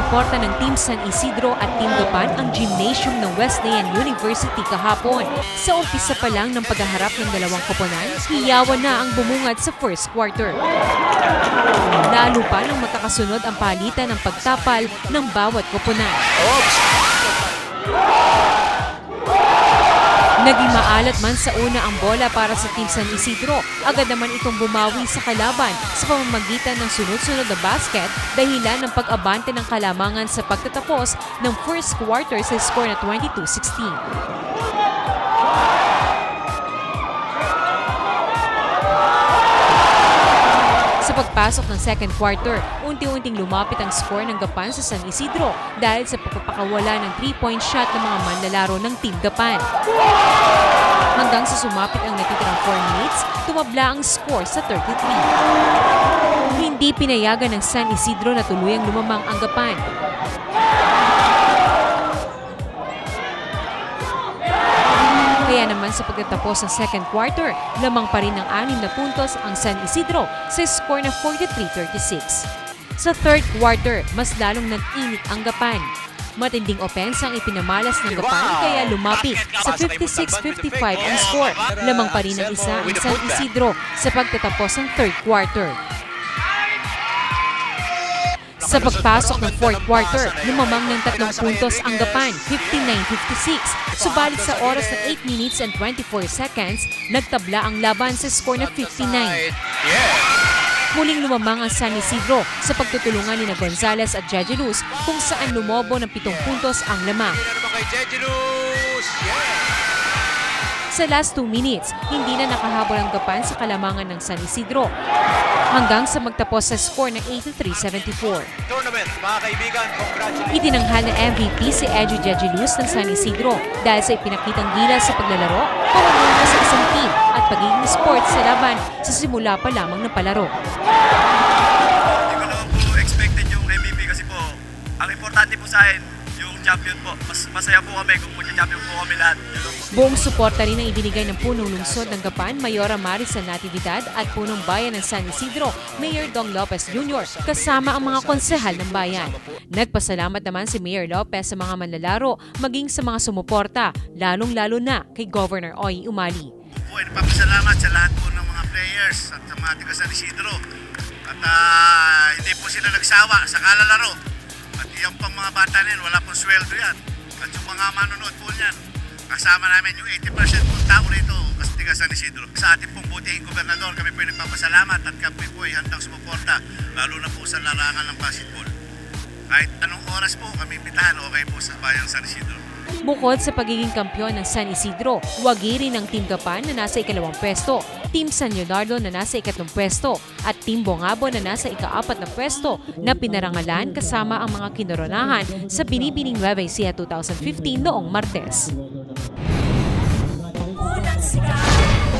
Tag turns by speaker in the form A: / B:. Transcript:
A: sinuporta ng Team San Isidro at Team Gapan ang gymnasium ng Wesleyan University kahapon. Sa umpisa pa lang ng paghaharap ng dalawang koponan, hiyawan na ang bumungad sa first quarter. Lalo pa nang magkakasunod ang palitan ng pagtapal ng bawat koponan. Naging maalat man sa una ang bola para sa Team San Isidro, agad naman itong bumawi sa kalaban sa pamamagitan ng sunod-sunod na basket dahilan ng pag-abante ng kalamangan sa pagtatapos ng first quarter sa score na 22-16. Sa pagpasok ng second quarter, unti-unting lumapit ang score ng Gapan sa San Isidro dahil sa pagpapakawala ng 3-point shot ng mga manlalaro ng Team Gapan. Hanggang sa sumapit ang natitirang 4 minutes, tumabla ang score sa 33. Hindi pinayagan ng San Isidro na tuluyang lumamang ang Gapan. Kaya naman sa pagtatapos ng second quarter, lamang pa rin ng 6 na puntos ang San Isidro sa score na 43-36. Sa third quarter, mas lalong nag-init ang Gapan. Matinding opensa ang ipinamalas ng Gapan kaya lumapit sa 56-55 ang score. Lamang pa rin ng isa ang San Isidro sa pagtatapos ng third quarter. Sa pagpasok ng fourth quarter, lumamang ng 3 puntos ang Gapan, 59-56. Subalit sa oras na 8 minutes and 24 seconds, nagtabla ang laban sa score na 59. Muling lumamang ang San Isidro sa pagtutulungan ni Gonzales at Jejeluz kung saan lumobo ng 7 puntos ang lamang. Sa last 2 minutes, hindi na nakahabol ang Gapan sa kalamangan ng San Isidro hanggang sa magtapos sa score na 83-74. Itinanghal na MVP si Edu Jejeluz ng San Isidro dahil sa ipinakitang gilas sa paglalaro, pamumuno sa isang team at pagiging sports sa laban sa simula pa lamang ng palaro.
B: Hindi ko naman po expected yung MVP kasi po, ang importante po sa akin, yung champion po. Mas masaya po kami kung magka-champion po kami lahat.
A: Buong suporta rin ang ibinigay ng punong lungsod ng Gapan, Mayora Marisa Natividad at punong bayan ng San Isidro, Mayor Dong Lopez Jr. kasama ang mga konsehal ng bayan. Nagpasalamat naman si Mayor Lopez sa mga manlalaro maging sa mga sumuporta, lalong-lalo na kay Governor Oy Umali.
B: Po, nagpapasalamat sa lahat po ng mga players at sa mga taga San Isidro. At hindi po sila nagsawa sa kalalaro. At yung pang mga bata na yan, wala pong sweldo yan. At yung mga manonood po yan, kasama namin yung 80% po tao rito kasi taga San Isidro. Sa ating pong butihing gobernador, kami po ay nagpapasalamat at kami po ay handang sumuporta, lalo na po sa larangan ng basketball. Kahit anong oras po kami imbitahan, okay po sa bayang San Isidro.
A: Bukod sa pagiging kampyon ng San Isidro, wagi rin ng Team Gapan na nasa ika-2 pwesto, Team San Leonardo na nasa ika-3 pwesto, at Team Bongabo na nasa ika-4 na pwesto na pinarangalan kasama ang mga kinoronahan sa Binibining Nueva Ecija 2015 noong Martes.